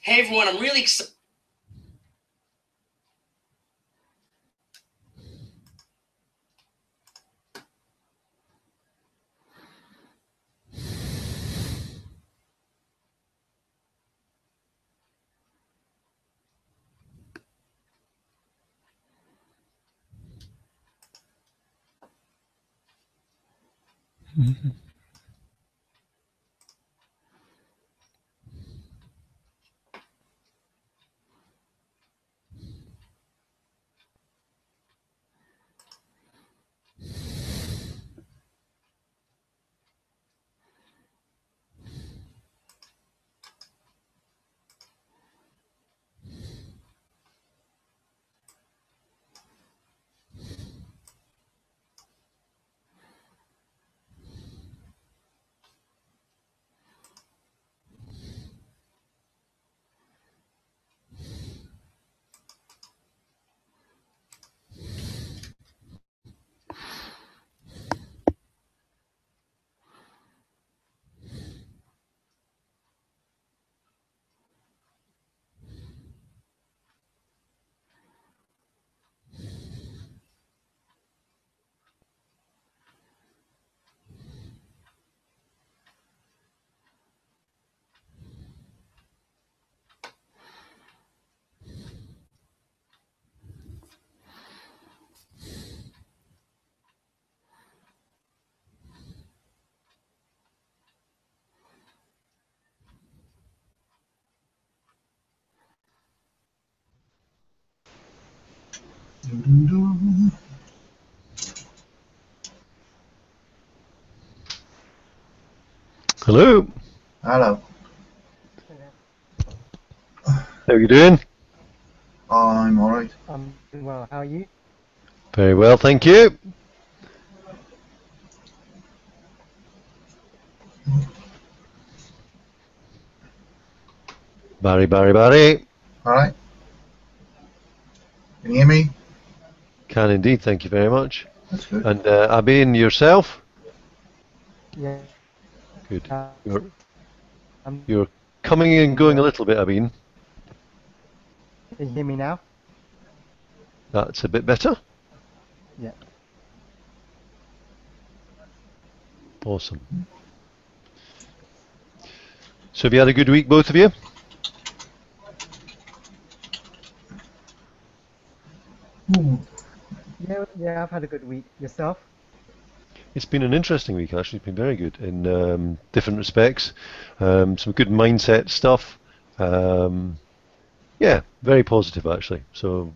Hey everyone, I'm really excited. Hello. Hello. How are you doing? I'm alright. I'm doing well. How are you? Very well, thank you. Barry. Alright. Can you hear me? Can indeed, thank you very much. That's good. And Abby and yourself? Yeah. Good. I'm You're coming and doing going a well. little bit, Abby. Can you hear me now? That's a bit better. Yeah. Awesome. So have you had a good week, both of you? Yeah, I've had a good week. Yourself? It's been an interesting week, actually. It's been very good in different respects. Some good mindset stuff. Yeah, very positive, actually. So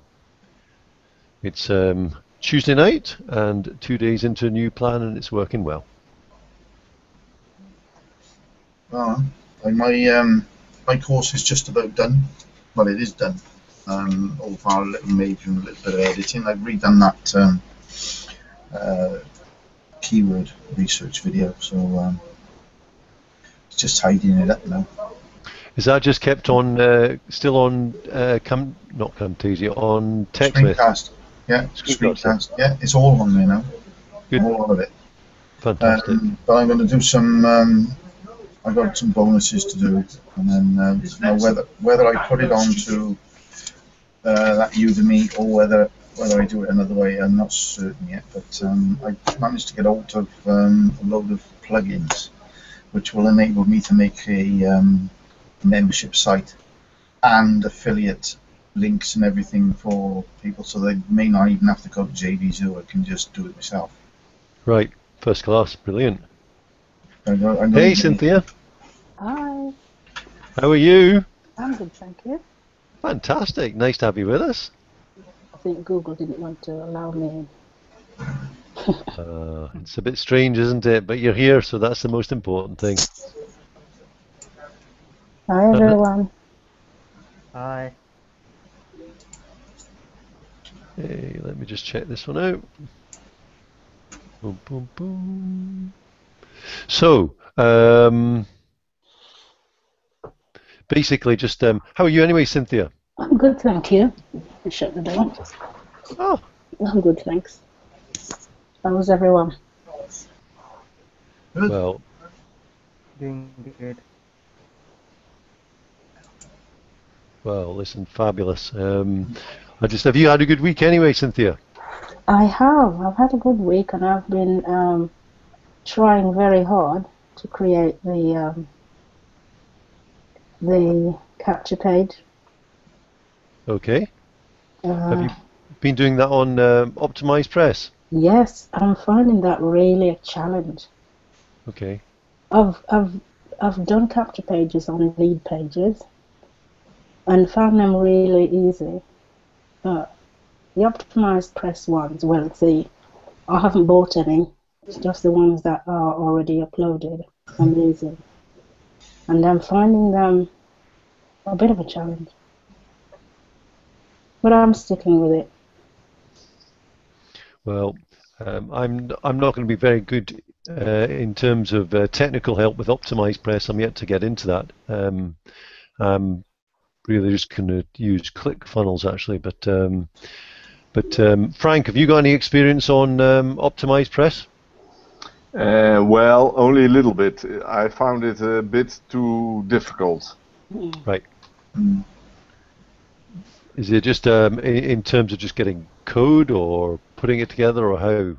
it's Tuesday night and 2 days into a new plan, and it's working well. My course is just about done. Well, it is done. All of our little major and a little bit of editing. I've redone that uh, keyword research video, so it's just tidying it up now. Is that just kept on, still on, not Camtasia, on TechSmith? Screencast. Yeah, Screencast. Yeah, it's all on there now. Good. All of it. Fantastic. But I'm going to do some. I've got some bonuses to do, and then whether I put it onto that Udemy or whether I do it another way, I'm not certain yet. But I managed to get hold of a load of plugins, which will enable me to make a membership site and affiliate links and everything for people, so they may not even have to go to JVZoo. I can just do it myself. Right. First class. Brilliant. I know Hey, Cynthia. Hi, How are you? I'm good, thank you. Fantastic. Nice to have you with us. I think Google didn't want to allow me in. It's a bit strange, isn't it? But you're here, so that's the most important thing. Hi, everyone. Hi. Hey, let me just check this one out. Boom, boom, boom. So, basically, just how are you anyway, Cynthia? I'm good, thank you. I shut the door. Oh, I'm good, thanks. How's everyone? well, Doing good. Well, listen, fabulous. Have you had a good week anyway, Cynthia? I have. I've had a good week, and I've been trying very hard to create the capture page. Okay. Have Uh, you been doing that on Optimize Press? yes, I'm finding that really a challenge. Okay. I've done capture pages on lead pages and found them really easy. But the optimized press ones, well, I haven't bought any. It's just the ones that are already uploaded I'm using. And I'm finding them a bit of a challenge. But I'm sticking with it. Well, I'm not going to be very good in terms of technical help with Optimize Press. I'm yet to get into that. I'm really just going to use ClickFunnels actually. But Frank, have you got any experience on Optimize Press? Well, only a little bit. I found it a bit too difficult. Right. Mm. Is it just in terms of just getting code or putting it together, or how?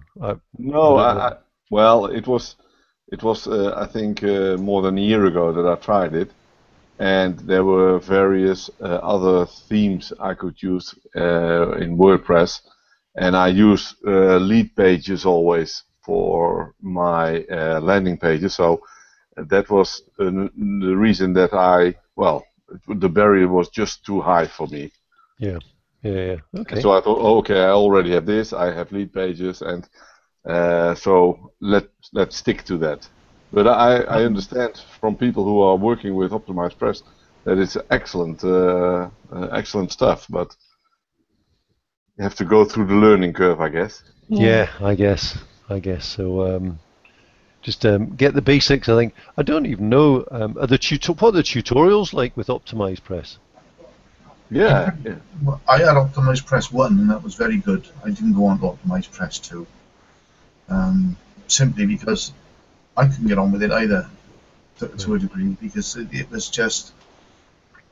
No, I don't know. well, it was I think more than a year ago that I tried it, and there were various other themes I could use in WordPress, and I use lead pages always for my landing pages. So that was the reason that the barrier was just too high for me. Yeah. And Okay. so I thought, oh, okay, I already have this. I have lead pages, and so let's stick to that. But I understand from people who are working with Optimized Press that it's excellent, excellent stuff. But you have to go through the learning curve, I guess. Yeah, I guess. So. Just get the basics. I think I don't even know what are the tutorials like with Optimize Press? Yeah. Well, I had Optimized Press 1 and that was very good. I didn't go on to Optimized Press 2. Simply because I couldn't get on with it either to a degree, because it was just,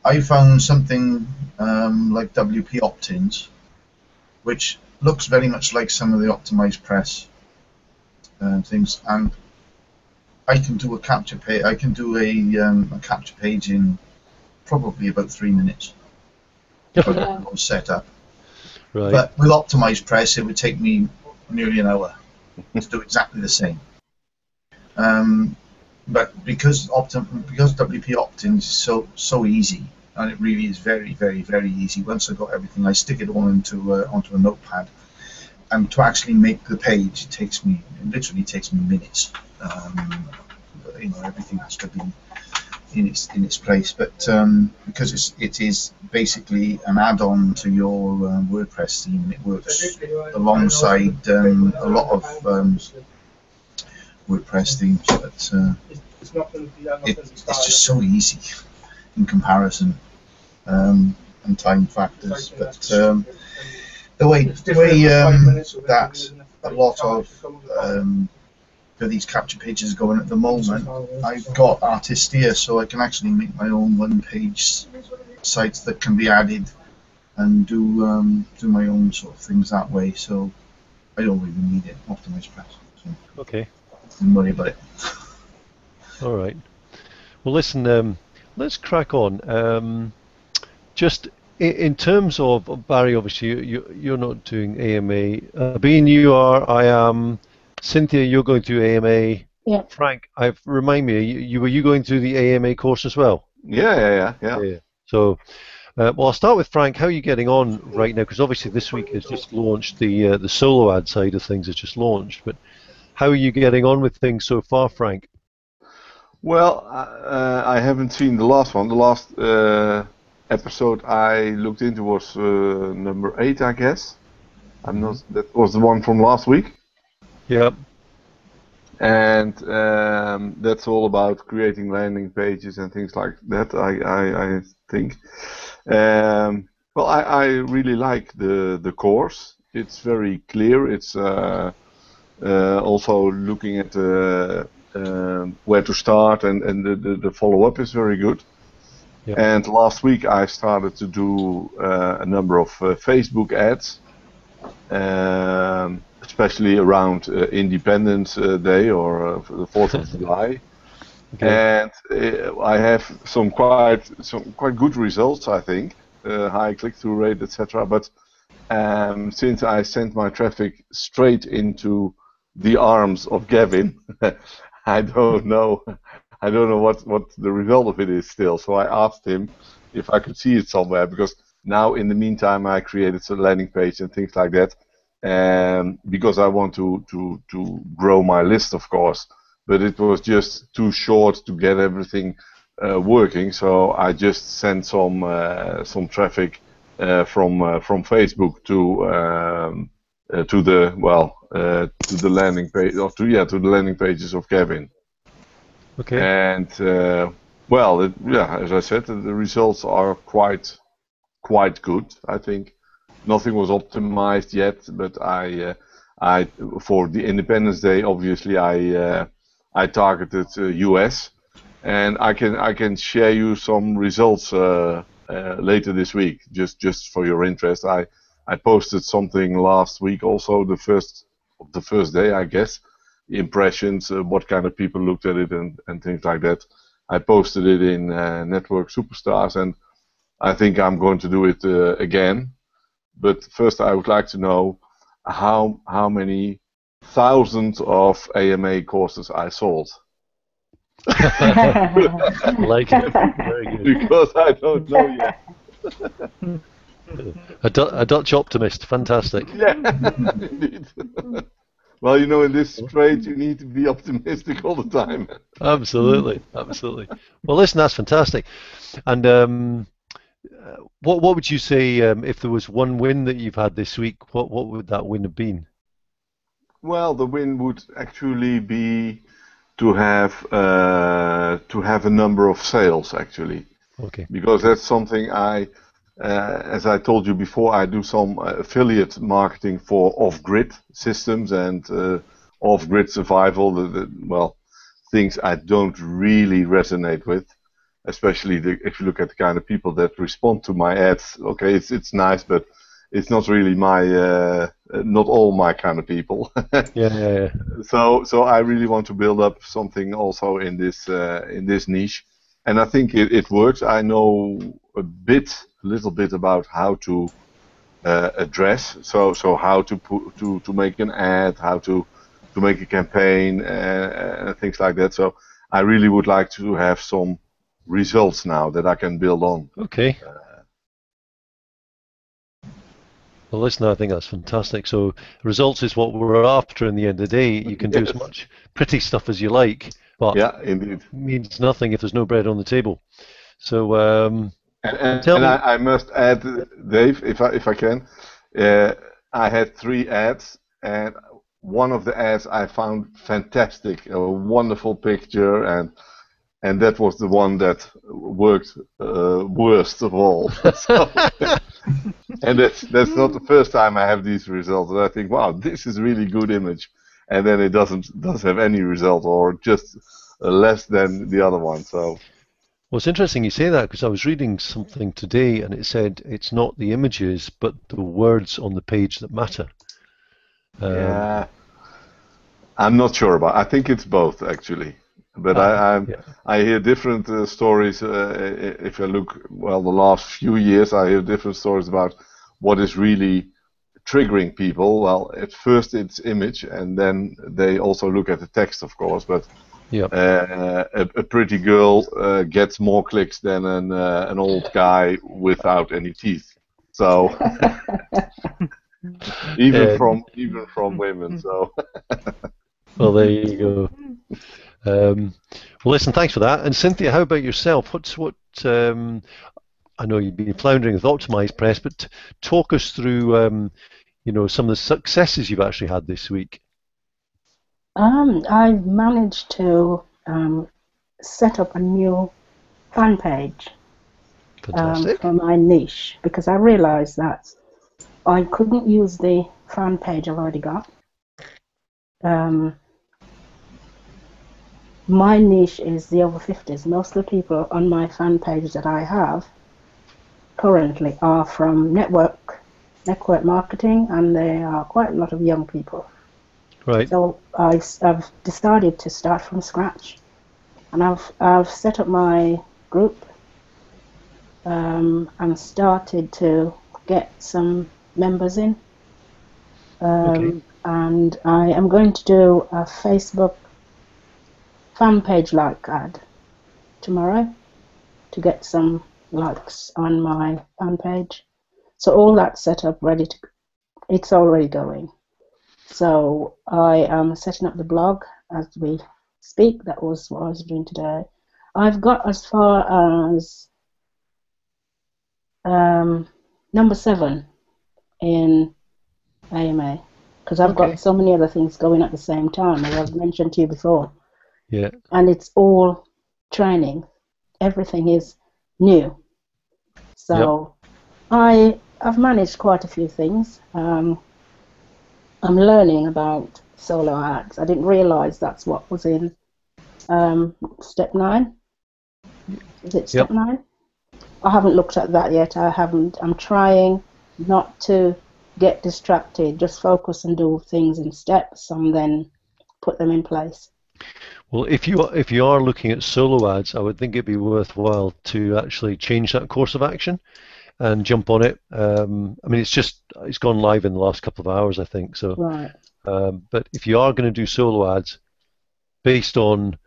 I found something like WP opt-ins, which looks very much like some of the Optimized Press things, and I can do a capture page. I can do a capture page in probably about 3 minutes. If I got it all set up. Right. But with Optimized Press, it would take me nearly an hour to do exactly the same. But because WP opt-ins is so easy, and it really is very, very, very easy. Once I got everything, I stick it all onto a notepad, and to actually make the page, it literally takes me minutes. Everything has to be in its place, but because it is basically an add-on to your WordPress theme, it works alongside a lot of WordPress themes, but it's just so easy in comparison, and time factors. But the way that a lot of these capture pages going at the moment, I've got Artistia, so I can actually make my own one-page sites that can be added and do my own sort of things that way. So I don't really need it Optimized Press. So Okay. don't worry about it. All right. Well, listen. Let's crack on. Just in terms of Barry, obviously you're not doing AMA. Being you are, I am. Cynthia, you're going through AMA. Yeah. Frank, remind me, were you going through the AMA course as well? Yeah. So, well, I'll start with Frank. How are you getting on right now? Because obviously this week has just launched, the solo ad side of things has just launched. But how are you getting on with things so far, Frank? Well, I haven't seen the last one. The last episode I looked into was number 8, I guess. I'm not. That was the one from last week. Yep. And that's all about creating landing pages and things like that. I think. Well, I really like the course. It's very clear. It's also looking at where to start, and the follow-up is very good. Yep. And last week I started to do a number of Facebook ads, especially around Independence Day or the 4th of July. Okay. And I have some quite good results, I think, high click-through rate, etc. But since I sent my traffic straight into the arms of Gavin, I don't know what the result of it is still. So I asked him if I could see it somewhere, because now in the meantime I created a landing page and things like that, because I want to grow my list, of course. But it was just too short to get everything working, so I just sent some traffic from Facebook to the landing page, or to the landing pages of Gavin. Okay. And as I said, the results are quite good. I think nothing was optimized yet, but I for the Independence Day, obviously I targeted US, and I can share you some results later this week, just for your interest. I posted something last week, also the first day, I guess, impressions, what kind of people looked at it, and things like that. I posted it in Network Superstars, and I think I'm going to do it again. But first, I would like to know how many thousands of AMA courses I sold. Like it. Very good. Because I don't know yet. A Dutch optimist. Fantastic. Yeah, indeed. Well, in this trade, you need to be optimistic all the time. Absolutely. Well, listen, that's fantastic. And what would you say if there was one win that you've had this week? What would that win have been? Well, the win would actually be to have a number of sales, actually. Okay. Because that's something as I told you before, I do some affiliate marketing for off-grid systems and off-grid survival. Things I don't really resonate with, especially if you look at the kind of people that respond to my ads. Okay, it's nice, but it's not really not all my kind of people. Yeah. So I really want to build up something also in this niche, and I think it works. I know a little bit about how to address, so how to make an ad, how to make a campaign, and things like that. So I really would like to have some results now that I can build on. Okay. Well, listen, I think that's fantastic. So results is what we're after in the end of the day. You can do as much pretty stuff as you like, but yeah, indeed, it means nothing if there's no bread on the table. So I must add, Dave, if I can, I had 3 ads, and one of the ads I found fantastic, a wonderful picture, and that was the one that worked worst of all. And that's not the first time I have these results. And I think, wow, this is really good image, and then it doesn't have any result, or just less than the other one. So. Well, it's interesting you say that, because I was reading something today and it said it's not the images but the words on the page that matter. Yeah, I'm not sure about. I think it's both, actually. But I hear different stories. If I look, the last few years, I hear different stories about what is really triggering people. Well, at first it's image, and then they also look at the text, of course. But a pretty girl gets more clicks than an old guy without any teeth. So even from women. So. Well, there you go. Well, listen, thanks for that. And Cynthia, how about yourself? I know you've been floundering with Optimized Press, but talk us through, some of the successes you've actually had this week. I've managed to set up a new fan page for my niche, because I realized that I couldn't use the fan page I've already got. my niche is the over 50s. Most of the people on my fan page that I have currently are from network marketing, and they are quite a lot of young people. Right. So I've decided to start from scratch, and I've set up my group and started to get some members in. Okay. And I am going to do a Facebook fan page like ad tomorrow to get some likes on my fan page. So all that's set up, ready to, it's already going. So I am setting up the blog as we speak. That was what I was doing today. I've got as far as number 7 in AMA because I've Okay. got so many other things going at the same time, as I've mentioned to you before. Yeah. And it's all training. Everything is new. So I've managed quite a few things. I'm learning about solo ads. I didn't realise that's what was in step 9. Is it step 9? I haven't looked at that yet. I'm trying not to get distracted. Just focus and do things in steps and then put them in place. Well, if you are looking at solo ads, I would think it'd be worthwhile to actually change that course of action and jump on it. I mean, it's gone live in the last couple of hours, I think. So, Right. but if you are going to do solo ads, based on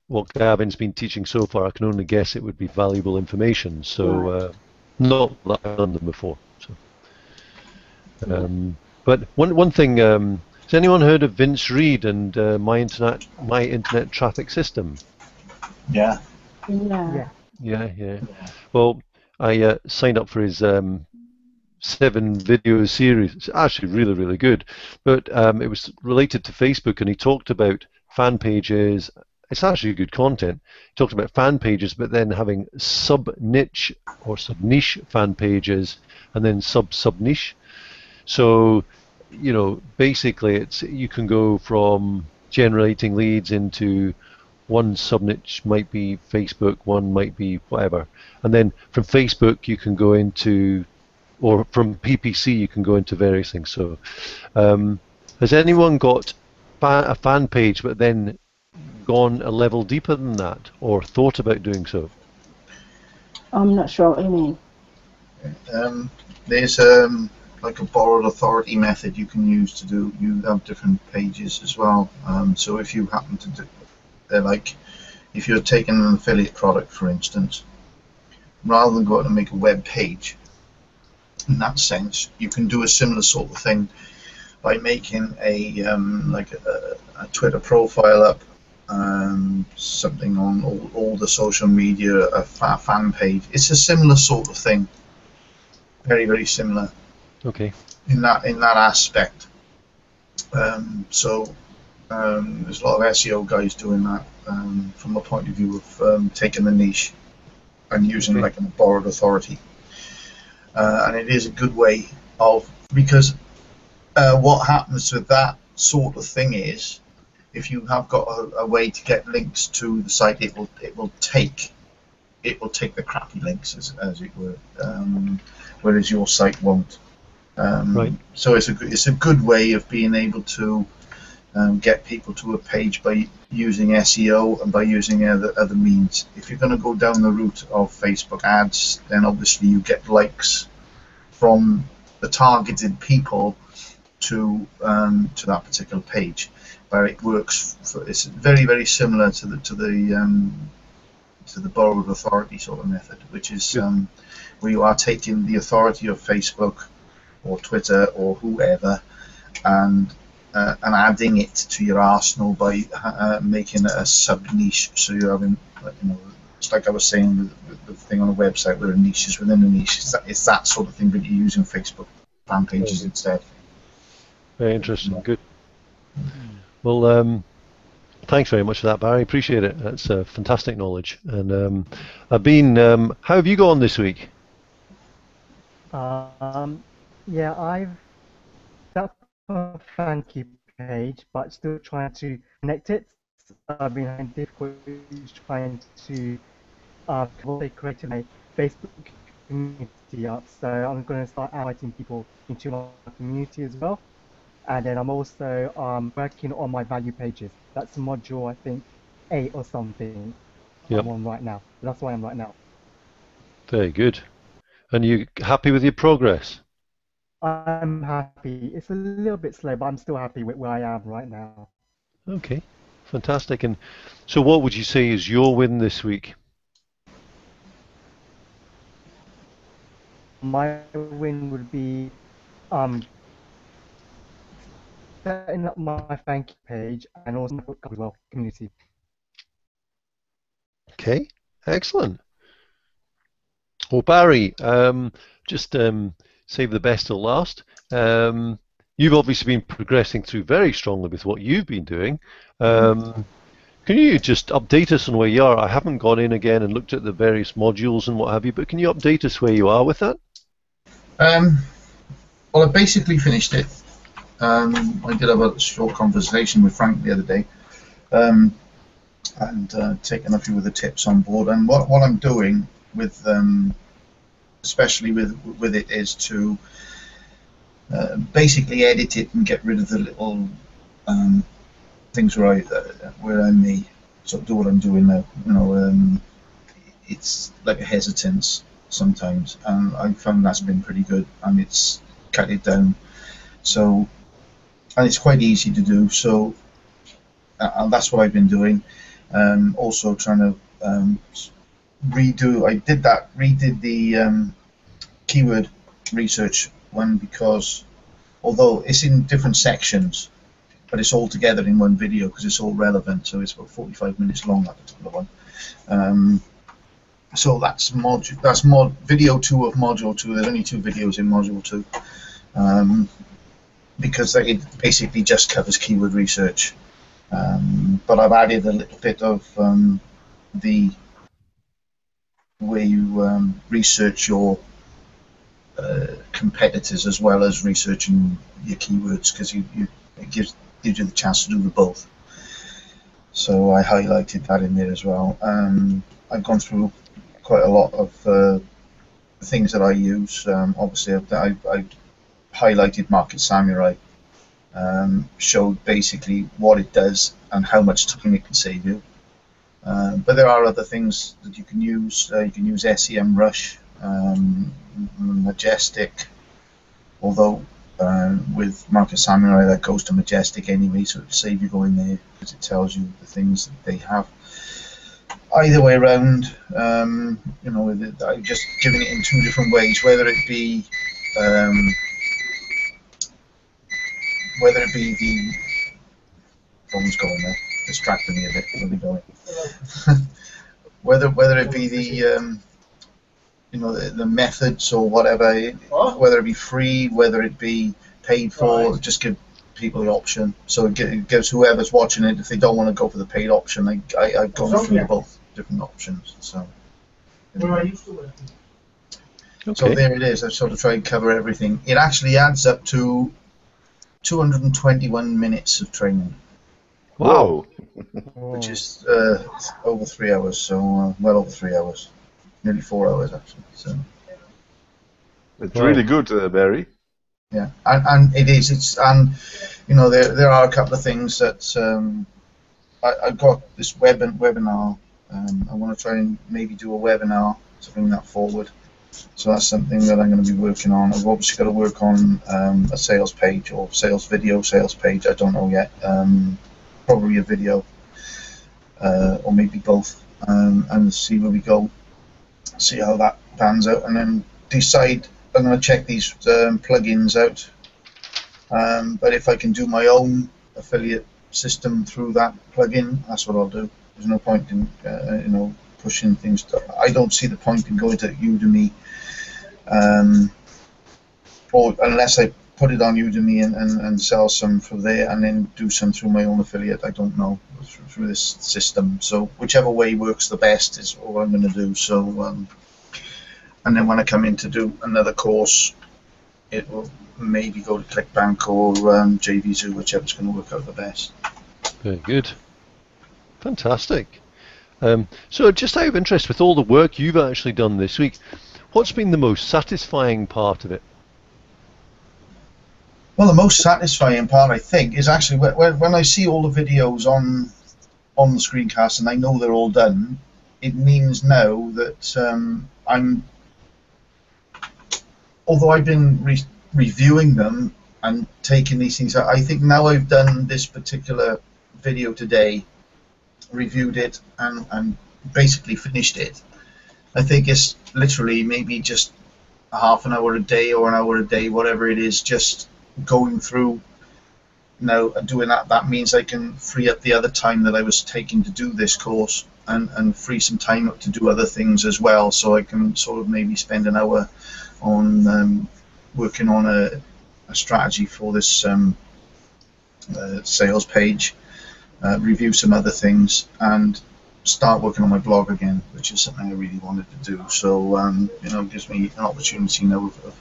what Gavin's been teaching so far, I can only guess it would be valuable information. So, not that I've done them before. So, but one thing. Has anyone heard of Vince Reed and my internet traffic system? Yeah. Yeah. Yeah. Well, I signed up for his 7 video series. It's actually really good, but it was related to Facebook, and he talked about fan pages. It's actually good content. He talked about fan pages, but then having sub-niche or sub-niche fan pages, and then sub-niche. So, basically, you can go from generating leads into one sub-niche might be Facebook, one might be whatever, and then from Facebook you can go into, or from PPC you can go into various things. So, has anyone got a fan page but then gone a level deeper than that, or thought about doing so? I'm not sure what you mean. There's like a borrowed authority method you can use to do. You have different pages as well. So if you happen to do, they're like, if you're taking an affiliate product, for instance, rather than go out and make a web page, in that sense, you can do a similar sort of thing by making a Twitter profile up, something on all the social media, a fan page. It's a similar sort of thing. Very similar. Okay. In that aspect. So there's a lot of SEO guys doing that from a point of view of taking the niche and using like a borrowed authority. And it is a good way of, because what happens with that sort of thing is, if you have got a way to get links to the site, it will take the crappy links as it were, whereas your site won't. Right. So it's a good way of being able to get people to a page by using SEO and by using other means. If you're going to go down the route of Facebook ads, then obviously you get likes from the targeted people to that particular page, where it works. It's very similar to the borrowed authority sort of method, which is where you are taking the authority of Facebook or Twitter or whoever and adding it to your arsenal by making it a sub niche. So you're having, it's like I was saying with the thing on a website where a niche is within a niche. It's that sort of thing, but you're using Facebook fan pages instead. Very interesting. Good. Well, thanks very much for that, Barry. Appreciate it. That's fantastic knowledge. And I've been. How have you gone this week? Yeah, I've set up a Fanky page, but still trying to connect it. I've been having difficulties trying to also create my Facebook community up. So I'm going to start inviting people into my community as well. And then I'm also working on my value pages. That's module, I think, 8 or something Yep. I'm on right now. That's where I am right now. Very good. And you happy with your progress? I'm happy. It's a little bit slow, but I'm still happy with where I am right now. Okay, fantastic. And so what would you say is your win this week? My win would be setting up my thank you page and also my book club as well, community. Okay, excellent. Well, Barry, just save the best till last. You've obviously been progressing through very strongly with what you've been doing. Can you just update us on where you are? I haven't gone in again and looked at the various modules and what have you, but can you update us where you are with that? Well, I basically finished it. I did have a short conversation with Frank the other day, and taken a few of the tips on board. And what I'm doing with, especially with it, is to basically edit it and get rid of the little things where I may sort of do what I'm doing now. You know, it's like a hesitance sometimes, and I found that's been pretty good, and it's cut it down. So, and it's quite easy to do. So, and that's what I've been doing. Also trying to redo. I redid the keyword research one, because although it's in different sections, but it's all together in one video because it's all relevant. So it's about 45 minutes long, that particular one. So that's video 2 of module 2. There's only 2 videos in module 2, because it basically just covers keyword research. But I've added a little bit of the way you research your competitors as well as researching your keywords, because it gives you the chance to do the both. So I highlighted that in there as well. I've gone through quite a lot of things that I use. Obviously, I've highlighted Market Samurai, showed basically what it does and how much time it can save you. But there are other things that you can use. You can use SEMrush, Majestic, although with Market Samurai that goes to Majestic anyway, so it'll save you going there because it tells you the things that they have. Either way around, you know, I've just given it in 2 different ways, whether it be the phone's going there, distracting me a bit. Where are we going? whether it be the you know, the methods or whatever, whether it be free, whether it be paid for, just give people the option. So it gives whoever's watching it, if they don't want to go for the paid option, I've gone through both different options. So. Okay. So there it is. I've sort of tried to cover everything. It actually adds up to 221 minutes of training. Wow. Which is over 3 hours, so well over 3 hours. Nearly 4 hours actually. So it's really good, Barry. Yeah, and it is. And you know, there are a couple of things that I've got this webinar. I want to try and maybe do a webinar to bring that forward. So that's something that I'm going to be working on. I've obviously got to work on a sales page or sales page. I don't know yet. Probably a video, or maybe both, and see where we go. See how that pans out, and then decide. I'm going to check these plugins out. But if I can do my own affiliate system through that plugin, that's what I'll do. There's no point in you know, pushing things. I don't see the point in going to Udemy, or unless I put it on Udemy and sell some from there, and then do some through my own affiliate. I don't know, through this system. So whichever way works the best is what I'm going to do. So and then when I come in to do another course, it will maybe go to ClickBank or JVZoo, whichever's going to work out the best. Very good. Fantastic. So just out of interest, with all the work you've actually done this week, what's been the most satisfying part of it? Well, the most satisfying part, I think, is actually when I see all the videos on the screencast and I know they're all done. It means now that although I've been reviewing them and taking these things out, I think now I've done this particular video today, reviewed it and basically finished it. I think it's literally maybe just a half an hour a day or an hour a day, whatever it is, just going through. Now doing that means I can free up the other time that I was taking to do this course and free some time up to do other things as well, so I can sort of maybe spend an hour on working on a strategy for this sales page, review some other things, and start working on my blog again, which is something I really wanted to do. So it gives me an opportunity now of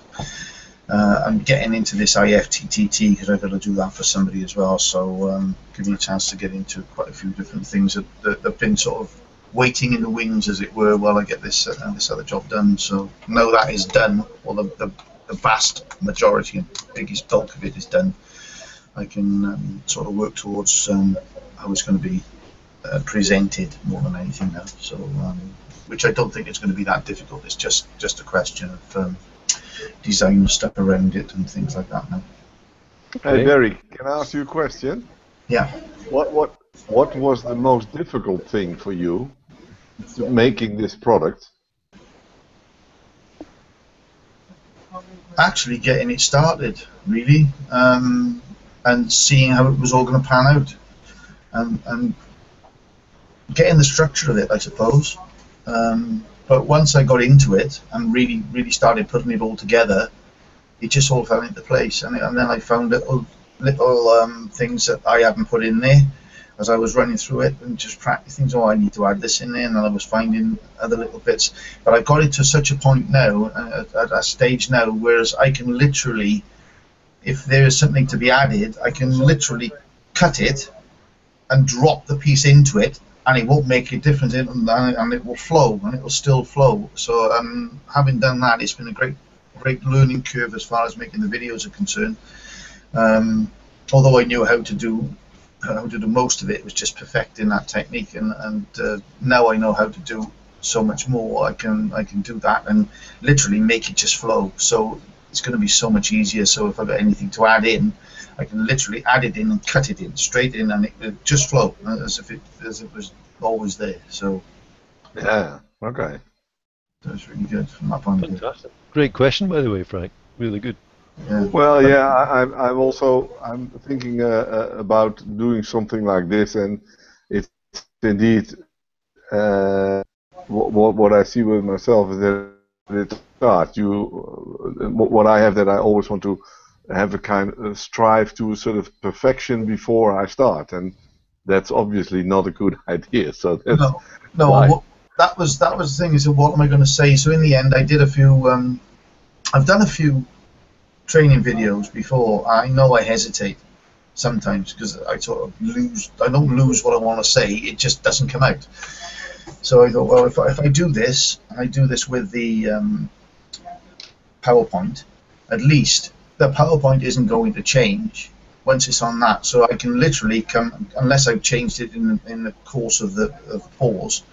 I'm getting into this IFTTT because I've got to do that for somebody as well. So give me a chance to get into quite a few different things that have been sort of waiting in the wings, as it were, while I get this other job done. So now that is done, or the vast majority and biggest bulk of it is done, I can sort of work towards how it's going to be presented more than anything now. So which I don't think it's going to be that difficult. It's just a question of design stuff around it and things like that now. Hey Barry, can I ask you a question? Yeah. What was the most difficult thing for you making this product? Actually getting it started, really, and seeing how it was all going to pan out, and getting the structure of it, I suppose. But once I got into it and really started putting it all together, it just all fell into place. And then I found little things that I hadn't put in there as I was running through it, and just practice things. Oh, I need to add this in there, and then I was finding other little bits. But I got it to such a point now, at a stage now, whereas I can literally, if there is something to be added, I can literally cut it and drop the piece into it, and it won't make a difference, and it will flow, and it will still flow. So having done that, it's been a great learning curve as far as making the videos are concerned. Although I knew how to do most of it, it was just perfecting that technique, and now I know how to do so much more. I can do that and literally make it just flow. So it's going to be so much easier. So if I've got anything to add in, I can literally add it in and cut it in straight in, and it will just flow as if it was always there. So yeah, okay. That's really good from that point of view. Fantastic. Great question, by the way, Frank. Really good. Yeah. Well, yeah, I'm thinking about doing something like this, and it's indeed what I see with myself is that it's start. What I have, that I always want to have a kind of strive to sort of perfection before I start, and that's obviously not a good idea. So that's no. That was the thing. Is what am I going to say? So in the end, I did a few. I've done a few training videos before. I know I hesitate sometimes because I sort of lose. I don't lose what I want to say. It just doesn't come out. So I thought, well, if I do this, and I do this with the PowerPoint, at least the PowerPoint isn't going to change once it's on that. So I can literally come, unless I've changed it in the course of the pause.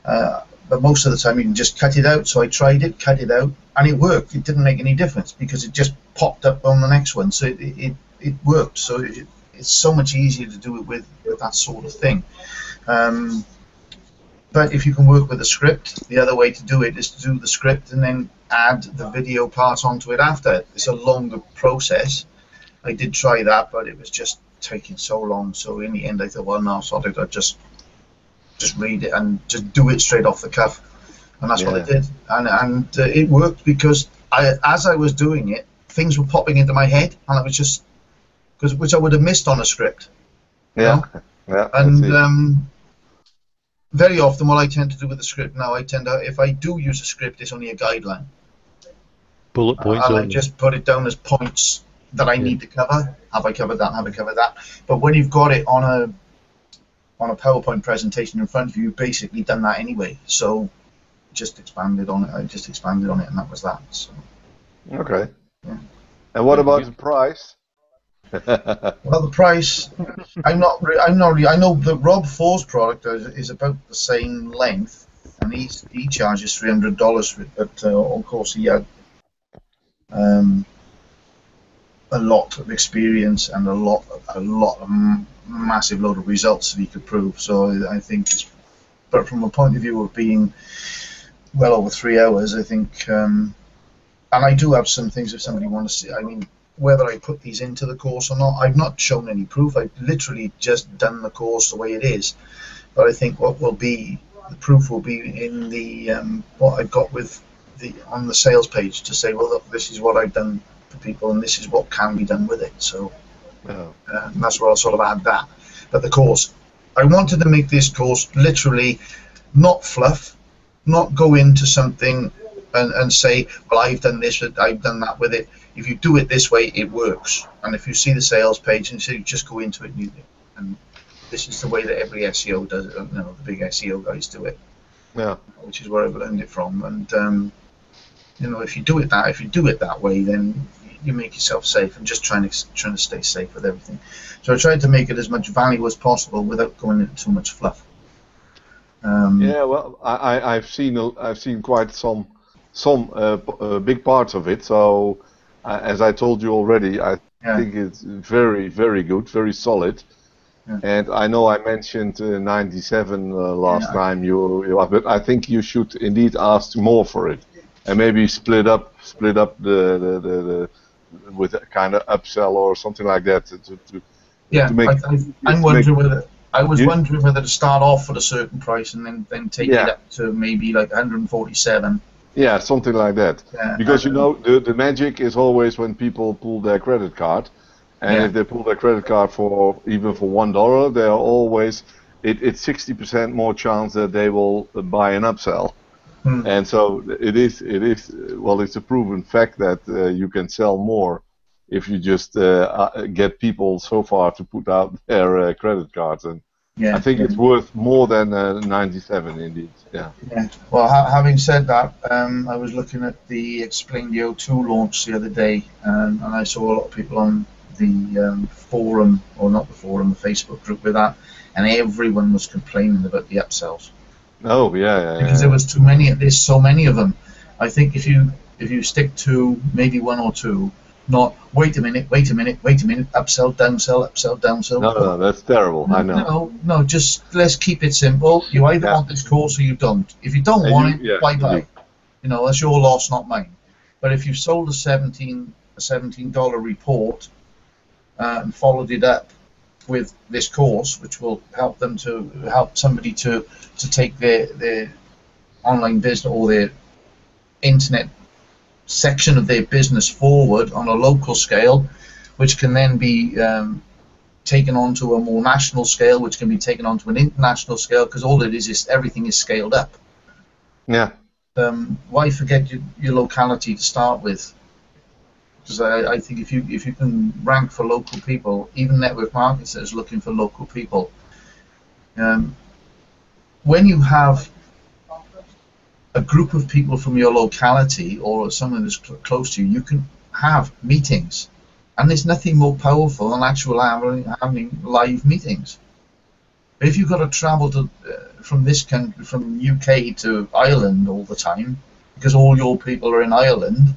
But most of the time you can just cut it out. So I tried it, cut it out, and it worked. It didn't make any difference because it just popped up on the next one. So it worked. So it's so much easier to do it with that sort of thing. But if you can work with a script, the other way to do it is to do the script and then add the video part onto it after. It's a longer process. I did try that, but it was just taking so long. So in the end, I thought, well, no, sorry, I'll just read it and just do it straight off the cuff. And that's what I did. And it worked because as I was doing it, things were popping into my head, and I was just, which I would have missed on a script. Yeah. Yeah. And very often what I tend to do with the script now, if I do use a script, it's only a guideline. Bullet points. And I just put it down as points that I need to cover. Have I covered that? Have I covered that? But when you've got it on on a PowerPoint presentation in front of you, you've basically done that anyway. So just expanded on it. I just expanded on it, and that was that. So. Okay. Yeah. And what about the price? Well, the price, I'm not really, I know that Rob Ford's product is about the same length, and he charges $300 for it, but of course he had a lot of experience and a massive load of results that he could prove. So I think, but from a point of view of being well over 3 hours, I think, and I do have some things if somebody wants to see. I mean, whether I put these into the course or not, I've not shown any proof. I've literally just done the course the way it is. But I think what will be the proof will be in the what I've got with on the sales page to say, well, look, this is what I've done for people, and this is what can be done with it. So that's where I'll sort of add that. But the course, I wanted to make this course literally not fluff, not go into something and say, well, I've done this, I've done that with it. If you do it this way, it works. And if you see the sales page and you just go into it and this is the way that every SEO does it. You know, the big SEO guys do it. Yeah. Which is where I've learned it from. And you know, if you do it that way, then you make yourself safe. I'm just trying to stay safe with everything. So I tried to make it as much value as possible without going into too much fluff. Yeah, well, I've seen quite some big parts of it. So as I told you already, I think it's very, very good, very solid. Yeah. And I know I mentioned 97 last time, but I think you should indeed ask more for it, and maybe split up the with a kind of upsell or something like that. I'm wondering whether I was wondering whether to start off at a certain price and then take it up to maybe like 147. Yeah, something like that. Yeah, because you know the magic is always when people pull their credit card, and if they pull their credit card for even for $1, they are always it's 60% more chance that they will buy an upsell. And so it is well, it's a proven fact that you can sell more if you just get people so far to put out their credit cards, and I think it's worth more than 97 indeed. Yeah. Well, having said that, I was looking at the Explain the O2 launch the other day, and I saw a lot of people on the forum, or not the forum, the Facebook group with that, and everyone was complaining about the upsells. Oh yeah. Because there was too many. There's so many of them. I think if you stick to maybe one or two, not wait a minute, upsell, downsell. No, that's terrible. I know. No, just let's keep it simple. You either want this course or you don't. If you don't want it, bye. You know, that's your loss, not mine. But if you sold a $17 report and followed it up with this course, which will help somebody to take their online business or their internet section of their business forward on a local scale, which can then be taken onto a more national scale, which can be taken onto an international scale, because all it is everything is scaled up. Yeah. Why forget your locality to start with? Because I think if you can rank for local people, even network marketing is looking for local people. When you have a group of people from your locality or someone that's close to you, you can have meetings, and there's nothing more powerful than actually having live meetings. But if you've got to travel to from UK to Ireland all the time because all your people are in Ireland,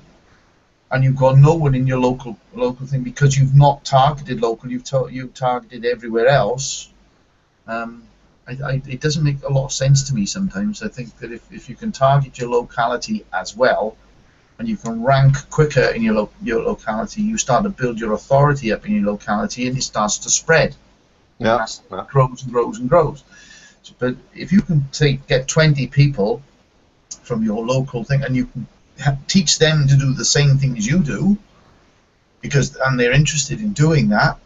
and you've got no one in your local thing because you've not targeted local, you've targeted everywhere else. It doesn't make a lot of sense to me sometimes. I think that if you can target your locality as well, and you can rank quicker in your locality, you start to build your authority up in your locality, and it starts to spread. Yeah. It grows and grows and grows. So, but if you can get 20 people from your local thing, and you can teach them to do the same thing as you do, and they're interested in doing that,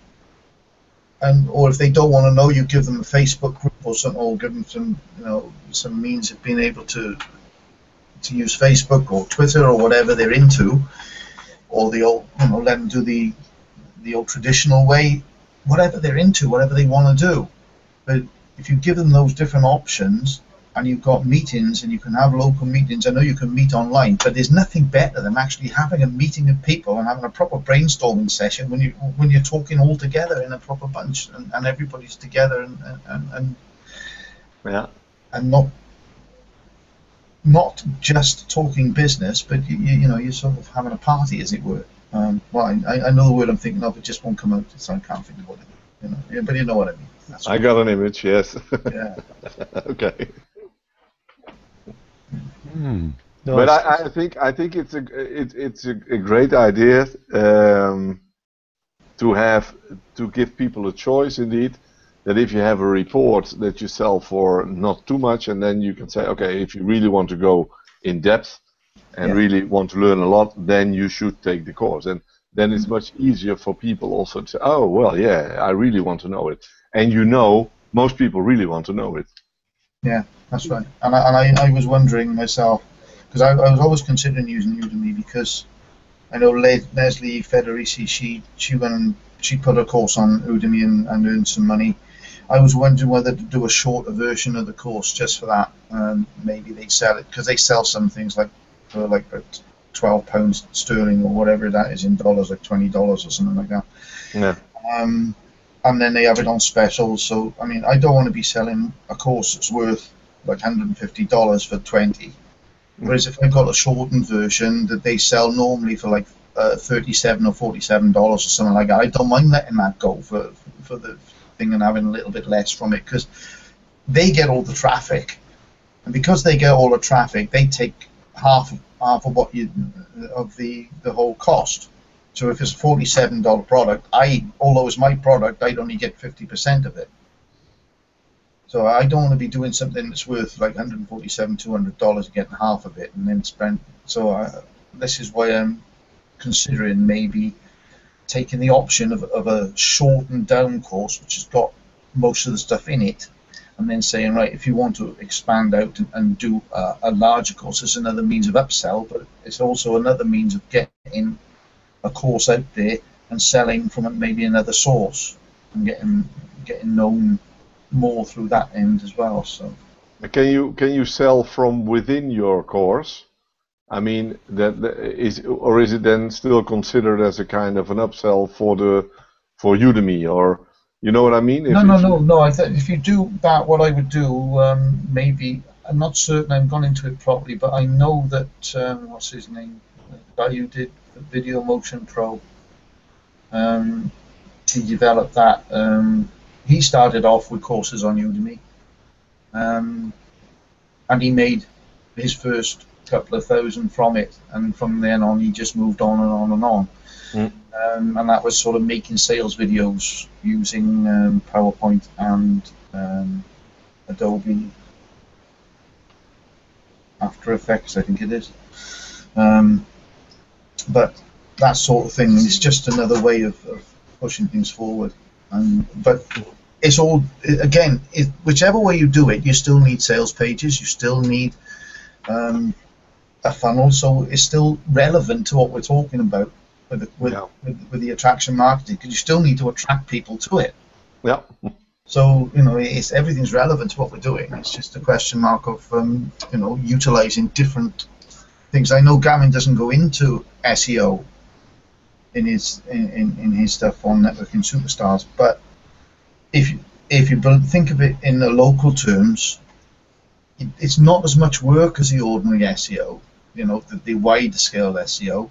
or if they don't want to know, you give them a Facebook group or something, or give them some means of being able to use Facebook or Twitter or whatever they're into, or the old, let them do the old traditional way, whatever they're into, whatever they want to do. But if you give them those different options, and you've got meetings, and you can have local meetings. I know you can meet online, but there's nothing better than actually having a meeting of people and having a proper brainstorming session when you're talking all together in a proper bunch, and everybody's together, and Yeah. and not just talking business, but you're sort of having a party, as it were. Well, I know the word I'm thinking of, it just won't come out, so I can't think of what it is. Yeah, but you know what I mean. That's I got an image, yes. yeah. Okay. No, But I think it's a great idea to give people a choice indeed. That if you have a report that you sell for not too much, and then you can say, okay, if you really want to go in depth and Yeah. really want to learn a lot, then you should take the course. And then it's much easier for people also to say, oh, well, yeah, I really want to know it. And most people really want to know it. Yeah, that's right. And I was wondering myself, because I was always considering using Udemy, because I know Leslie Federici, she put a course on Udemy and earned some money. I was wondering whether to do a shorter version of the course just for that. Maybe they sell it, because they sell some things for £12 sterling or whatever that is in dollars, like $20 or something like that. Yeah. And then they have it on special. So I mean, I don't want to be selling a course that's worth like $150 for 20. Whereas if I've got a shortened version that they sell normally for like $37 or $47 or something like that, I don't mind letting that go for the thing and having a little bit less from it, because they get all the traffic, and because they get all the traffic, they take half of what of the whole cost. So if it's a $47 product, although it's my product, I'd only get 50% of it. So I don't want to be doing something that's worth like $147, $200 and getting half of it and then spend. So this is why I'm considering maybe taking the option of a shortened down course, which has got most of the stuff in it, and then saying, right, if you want to expand out and do a larger course, it's another means of upsell, but it's also another means of getting a course out there and selling from maybe another source and getting known more through that end as well. So Can you sell from within your course? I mean, is it then still considered as a kind of an upsell for Udemy, or you know what I mean? No. I think if you do that, what I would do, maybe, I'm not certain I've gone into it properly, but I know that what's his name, the guy who did Video Motion Pro, he developed that. He started off with courses on Udemy, and he made his first couple of thousand from it, and from then on he just moved on and on and on. And that was sort of making sales videos using PowerPoint and Adobe After Effects, I think it is. But that sort of thing is just another way of pushing things forward. But it's all, again, whichever way you do it, you still need sales pages, you still need a funnel, so it's still relevant to what we're talking about with the attraction marketing, because you still need to attract people to it. Yeah. So everything's relevant to what we're doing. It's just a question mark of utilizing different things. I know Gavin doesn't go into SEO in his stuff on Networking Superstars, but if you think of it in the local terms, it's not as much work as the ordinary SEO, the wide scale SEO,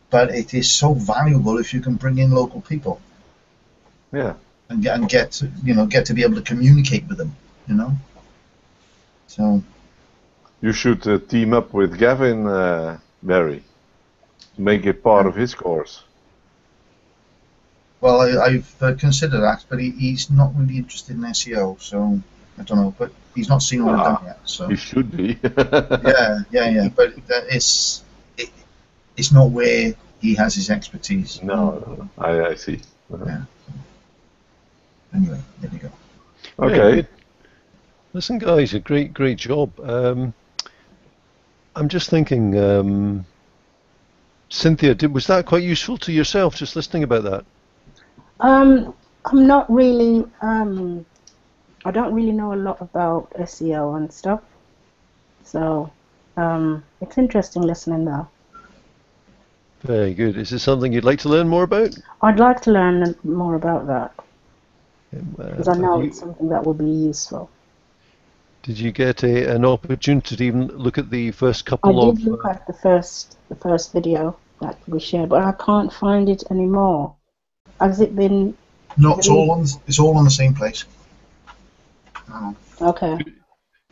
but it is so valuable if you can bring in local people. Yeah. And get to be able to communicate with them, So you should team up with Gavin Barry, make it part of his course. Well, I've considered that, but he's not really interested in SEO, so I don't know. But he's not seen what I've done yet. So he should be. yeah. But it's not where he has his expertise. No, I see. Yeah. Anyway, there you go. Okay. Yeah, listen, guys, a great job. I'm just thinking, Cynthia, was that quite useful to yourself, just listening about that? I'm not really I don't really know a lot about SEO and stuff, so it's interesting listening though. Very good. Is this something you'd like to learn more about? I'd like to learn more about that because I know Have it's something that will be useful. Did you get an opportunity to even look at the first I couple of? did look at the first video that we shared, but I can't find it anymore. Has it been? No, it's all on the same place. Okay.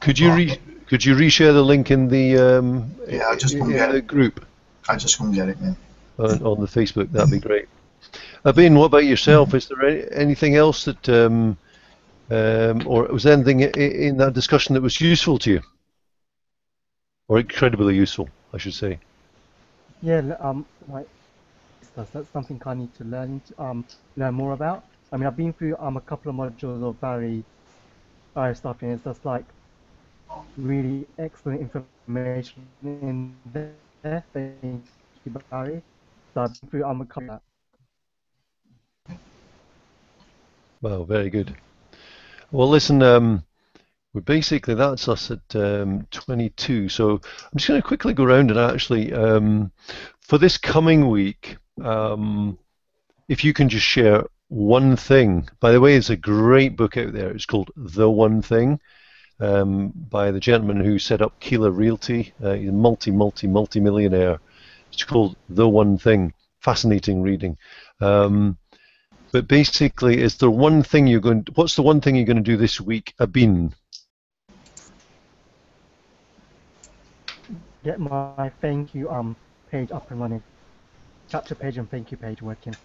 Could you reshare the link in the Yeah, I just couldn't in get the it. group I just couldn't get it, man. on the Facebook? That'd be great. Abin, what about yourself? Is there anything else that or was there anything in that discussion that was useful to you, or incredibly useful, I should say? Yeah, like that's something I need to learn more about. I mean, I've been through a couple of modules of Barry stuff, and it's just like really excellent information in there. Thank you, Barry. So I've been through a couple of that. Well, very good. Well, listen, basically that's us at 22. So I'm just going to quickly go around and actually, for this coming week, if you can just share one thing. By the way, there's a great book out there. It's called The One Thing, by the gentleman who set up Keeler Realty. He's a multi-millionaire. It's called The One Thing. Fascinating reading. But basically, is there one thing what's the one thing you're going to do this week, Abin? Get my thank you page up and running. Capture page and thank you page working.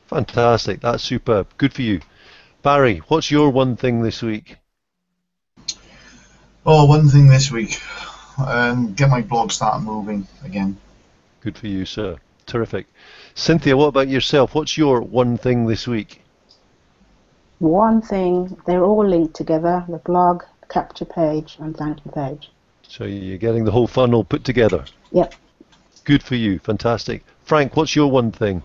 Fantastic. That's superb. Good for you. Barry, what's your one thing this week? Oh, one thing this week. Get my blog started moving again. Good for you, sir. Terrific. Cynthia, what about yourself? What's your one thing this week? One thing, they're all linked together, the blog, capture page, and thank you page. So you're getting the whole funnel put together. Yep. Good for you. Fantastic. Frank, what's your one thing?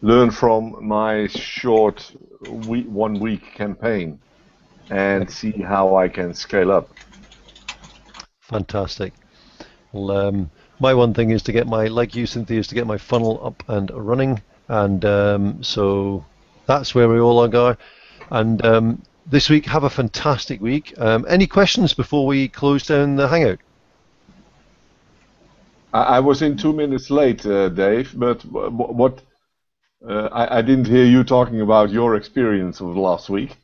Learn from my short 1 week campaign and see how I can scale up. Fantastic. Well, my one thing is to get like you, Cynthia, is to get my funnel up and running, and so that's where we all are. And this week, have a fantastic week. Any questions before we close down the Hangout? I was in 2 minutes late, Dave, but what I didn't hear you talking about your experience of the last week,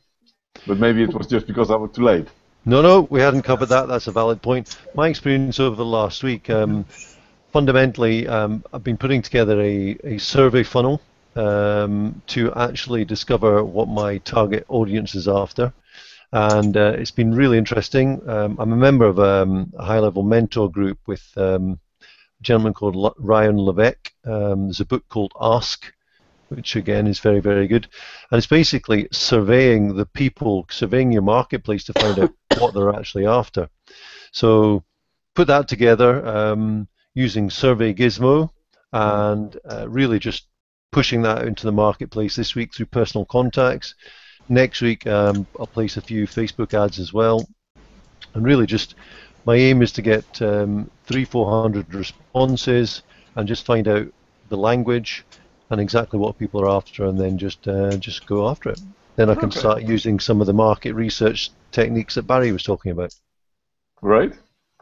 but maybe it was just because I was too late. No, we hadn't covered that. That's a valid point. My experience over the last week, fundamentally, I've been putting together a survey funnel to actually discover what my target audience is after. And it's been really interesting. I'm a member of a high-level mentor group with a gentleman called Ryan Levesque. There's a book called Ask, which again is very, very good. And it's basically surveying the people, surveying your marketplace to find out what they're actually after. So put that together using Survey Gizmo and really just pushing that into the marketplace this week through personal contacts. Next week I'll place a few Facebook ads as well. And really just my aim is to get 300-400 responses and just find out the language and exactly what people are after, and then just go after it. Then I can start using some of the market research techniques that Barry was talking about. Great.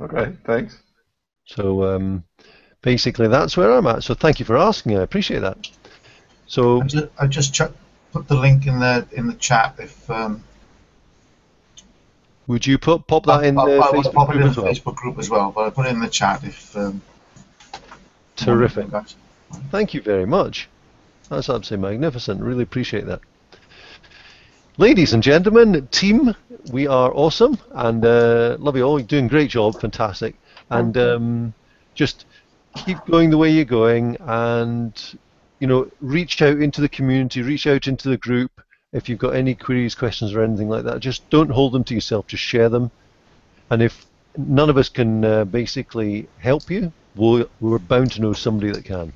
Okay, thanks. So basically that's where I'm at. So thank you for asking. I appreciate that. So I just put the link in the chat. If would you pop that in the Facebook group as well? Facebook group as well, but I put it in the chat if. Terrific. Thank you very much. That's absolutely magnificent. Really appreciate that. Ladies and gentlemen, team, we are awesome and love you all. You're doing a great job, fantastic. And just keep going the way you're going, and reach out into the community, reach out into the group. If you've got any queries, questions, or anything like that, just don't hold them to yourself. Just share them. And if none of us can basically help you, we're bound to know somebody that can.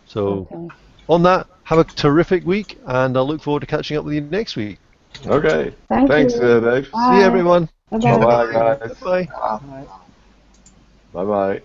So on that, have a terrific week, and I'll look forward to catching up with you next week. Okay. Thanks, Dave. See you, everyone. Bye-bye. Bye-bye, guys. Bye. Right. Bye-bye.